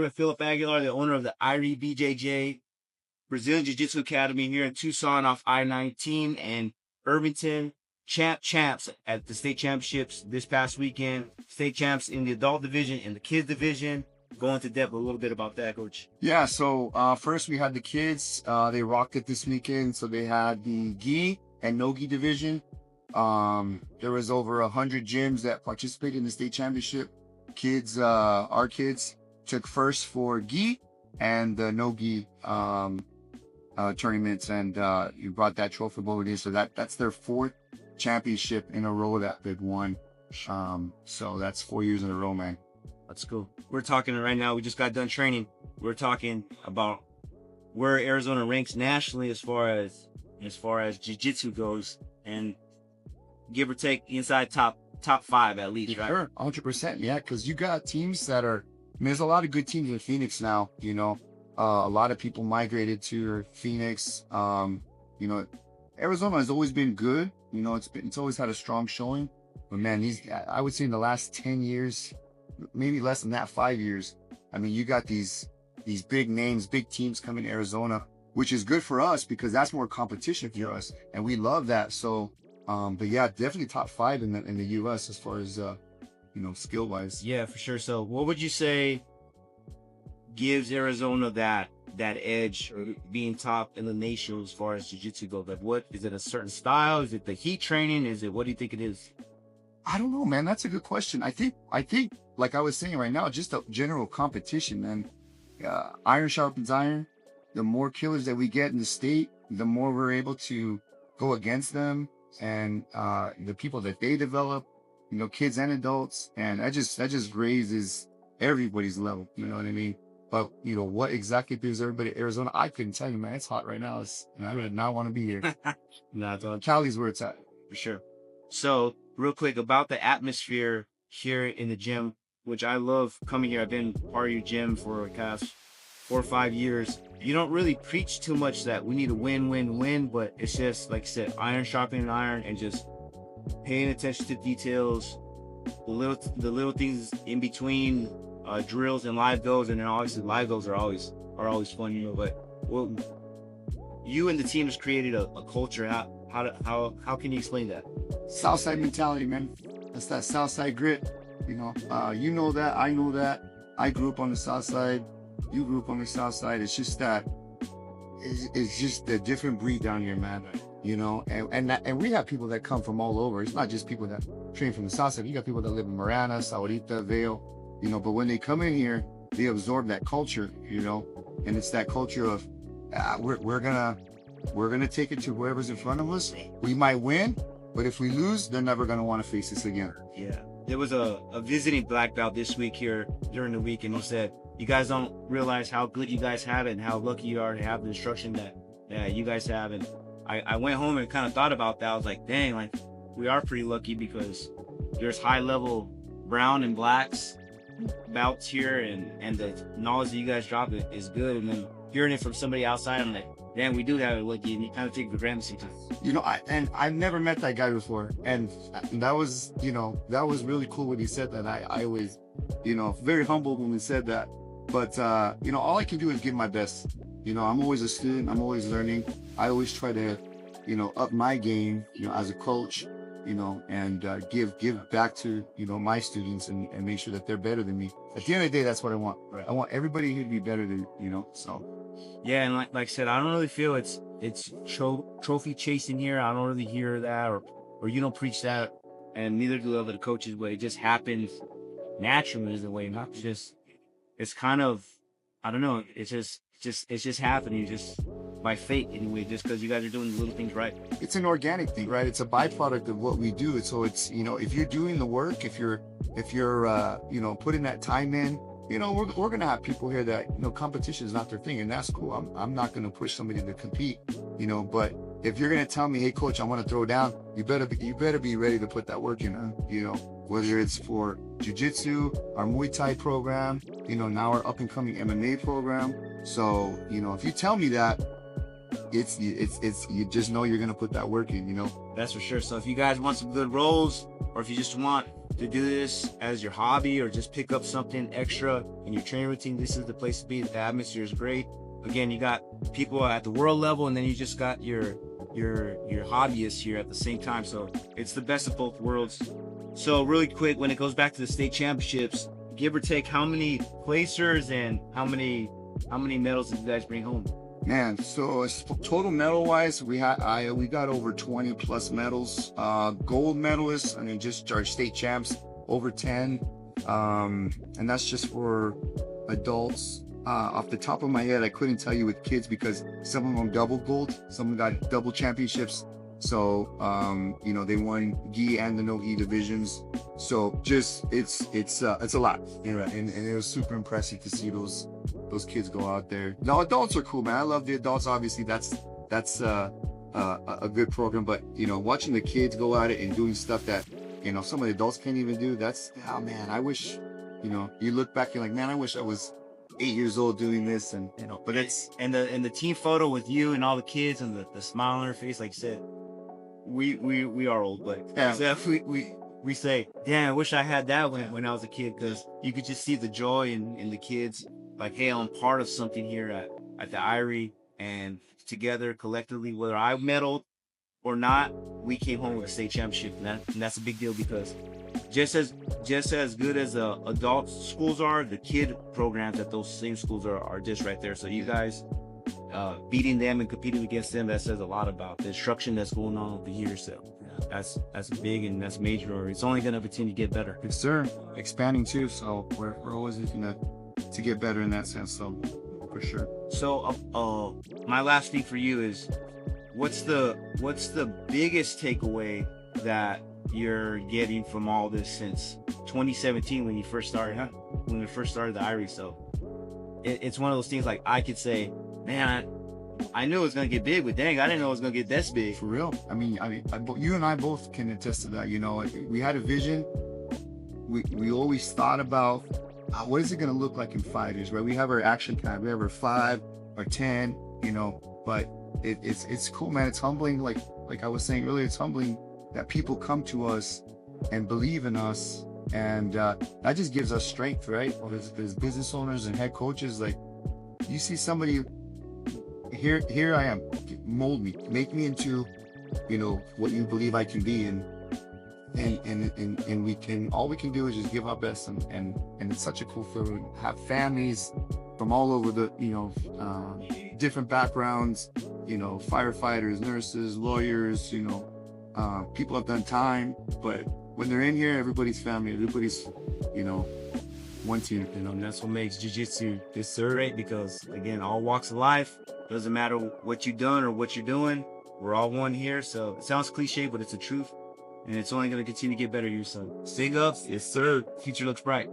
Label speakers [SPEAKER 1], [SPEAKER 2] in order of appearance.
[SPEAKER 1] With Philip Aguilar, the owner of the Eyrie BJJ Brazilian Jiu-Jitsu Academy here in Tucson off I-19 and Irvington. Champs at the state championships this past weekend. State champs in the adult division and the kids division. Go into depth a little bit about that, Coach.
[SPEAKER 2] Yeah, so first we had the kids. They rocked it this weekend. So they had the gi and no gi division. There was over 100 gyms that participated in the state championship. Kids, our kids took first for gi and the no gi tournaments, and you brought that trophy over here. So that's their fourth championship in a row that they've won. So that's 4 years in a row, man.
[SPEAKER 1] That's cool. We're talking right now. We just got done training. We're talking about where Arizona ranks nationally as far as jiu-jitsu goes, and give or take inside top 5 at least, right?
[SPEAKER 2] Sure, 100%. Yeah, because you got teams that are. I mean, there's a lot of good teams in Phoenix now. You know, a lot of people migrated to Phoenix. You know, Arizona has always been good. You know, it's always had a strong showing. But man, I would say in the last 10 years, maybe less than that, 5 years. I mean, you got these big names, big teams coming to Arizona, which is good for us because that's more competition for us, and we love that. So, but yeah, definitely top 5 in the U.S. as far as you know, skill wise.
[SPEAKER 1] Yeah, for sure. So, what would you say gives Arizona that edge, or being top in the nation as far as jiu-jitsu goes? Like, what is it? A certain style? Is it the heat training? Is it, what do you think it is?
[SPEAKER 2] I don't know, man. That's a good question. I think, like I was saying right now, just a general competition, man. Iron sharpens iron. The more killers that we get in the state, the more we're able to go against them and the people that they develop, you know, kids and adults, and that just raises everybody's level. You know what I mean? But you know what exactly gives everybody Arizona? I couldn't tell you, man. It's hot right now, and I would not want to be here. Cali's where it's at,
[SPEAKER 1] for sure. So, real quick about the atmosphere here in the gym, which I love coming here. I've been part of your gym for the past 4 or 5 years. You don't really preach too much that we need to win, but it's just, like I said, iron sharpening iron, and just paying attention to details, the little things in between drills and live goals. And then obviously live goals are always fun, you know. But you and the team has created a culture. How can you explain that?
[SPEAKER 2] Southside mentality, man. That's that Southside grit. You know, you know that, I know that. I grew up on the South Side. You grew up on the South Side. It's just that it's just a different breed down here, man. You know, and we have people that come from all over. It's not just people that train from the South Side. You got people that live in Marana, Saurita, Vail, you know. But when they come in here, they absorb that culture, you know. And it's that culture of we're gonna take it to whoever's in front of us. We might win, but if we lose, they're never gonna want to face us again.
[SPEAKER 1] Yeah. There was a visiting black belt this week here during the week, and he said, you guys don't realize how good you guys have it and how lucky you are to have the instruction that you guys have. And I went home and kind of thought about that. I was like, dang, like, we are pretty lucky because there's high level brown and blacks belts here, and the knowledge that you guys drop it is good. And then hearing it from somebody outside, I'm like, damn, we do have it lucky, and you kind of take it for granted sometimes.
[SPEAKER 2] You know, I've never met that guy before, and that was, you know, that was really cool when he said that. I was, you know, very humbled when he said that. But you know, all I can do is give my best. You know, I'm always a student. I'm always learning. I always try to, you know, up my game, you know, as a coach, you know, and give back to, you know, my students and make sure that they're better than me. At the end of the day, that's what I want. Right. I want everybody here to be better than, you know, so.
[SPEAKER 1] Yeah, and like I said, I don't really feel it's trophy chasing here. I don't really hear that, or you don't preach that, and neither do the other coaches. But it just happens naturally, is the way. Not just, it's kind of, I don't know. It's just happening, just by fate anyway. Just because you guys are doing the little things right.
[SPEAKER 2] It's an organic thing, right? It's a byproduct of what we do. So it's, you know, if you're doing the work, if you're you know, putting that time in. You know, we're gonna have people here that, you know, competition is not their thing, and that's cool. I'm not gonna push somebody to compete, you know. But if you're gonna tell me, hey, coach, I want to throw down, you better be ready to put that work in. You know, whether it's for jiu-jitsu, our Muay Thai program, you know, now our up and coming MMA program. So, you know, if you tell me that, it's you just know you're gonna put that work in, you know.
[SPEAKER 1] That's for sure. So if you guys want some good rolls, or if you just want to do this as your hobby or just pick up something extra in your training routine, this is the place to be. The atmosphere is great. Again, you got people at the world level, and then you just got your hobbyists here at the same time. So it's the best of both worlds. So really quick, when it goes back to the state championships, give or take, how many placers and how many medals did you guys bring home?
[SPEAKER 2] Man, so total medal wise, we got over 20 plus medals. Gold medalists, I mean, just our state champs, over 10. And that's just for adults. Off the top of my head, I couldn't tell you with kids because some of them double gold, some got double championships. So, you know, they won gi and the no gi divisions. So just, it's a lot. And it was super impressive to see those kids go out there. The adults are cool, man. I love the adults. Obviously that's a good program, but you know, watching the kids go at it and doing stuff that, you know, some of the adults can't even do, that's, oh man, I wish, you know, you look back, you're like, man, I wish I was 8 years old doing this. And
[SPEAKER 1] you know, but it's and the team photo with you and all the kids and the smile on their face, like you said, we are old, but
[SPEAKER 2] yeah.
[SPEAKER 1] So we say, damn, I wish I had that when I was a kid, because you could just see the joy in the kids, like, hey, I'm part of something here at the Eyrie, and together collectively, whether I medaled or not, we came home with a state championship, and that's a big deal, because just as good as the adult schools are, the kid programs at those same schools are just right there. So you guys beating them and competing against them, that says a lot about the instruction that's going on over here. So that's big and that's major. It's only going to continue to get better.
[SPEAKER 2] Yes, sir. Expanding too. So we're always looking to get better in that sense. So for sure.
[SPEAKER 1] So my last thing for you is, what's the biggest takeaway that you're getting from all this since 2017 when you first started, when we first started the Eyrie? So it's one of those things, like, I could say, man, I knew it was gonna get big, but dang, I didn't know it was gonna get this big.
[SPEAKER 2] For real. I mean, you and I both can attest to that. You know, we had a vision. We always thought about what is it gonna look like in 5 years, right? We have our action plan. We have our 5 or 10, you know, but it's cool, man. It's humbling. Like I was saying earlier, it's humbling that people come to us and believe in us, and that just gives us strength, right? As business owners and head coaches, like, you see somebody, here I am, mold me, make me into, you know, what you believe I can be, and we can, all we can do is just give our best, and it's such a cool feeling. Have families from all over the, you know, different backgrounds, you know, firefighters, nurses, lawyers, you know, people have done time, but when they're in here, everybody's family, everybody's, you know, one team.
[SPEAKER 1] You know, and that's what makes jiu-jitsu this great, because again, all walks of life, doesn't matter what you've done or what you're doing, we're all one here. So it sounds cliche, but it's the truth, and it's only going to continue to get better here. So stay up. Yes, sir. Future looks bright.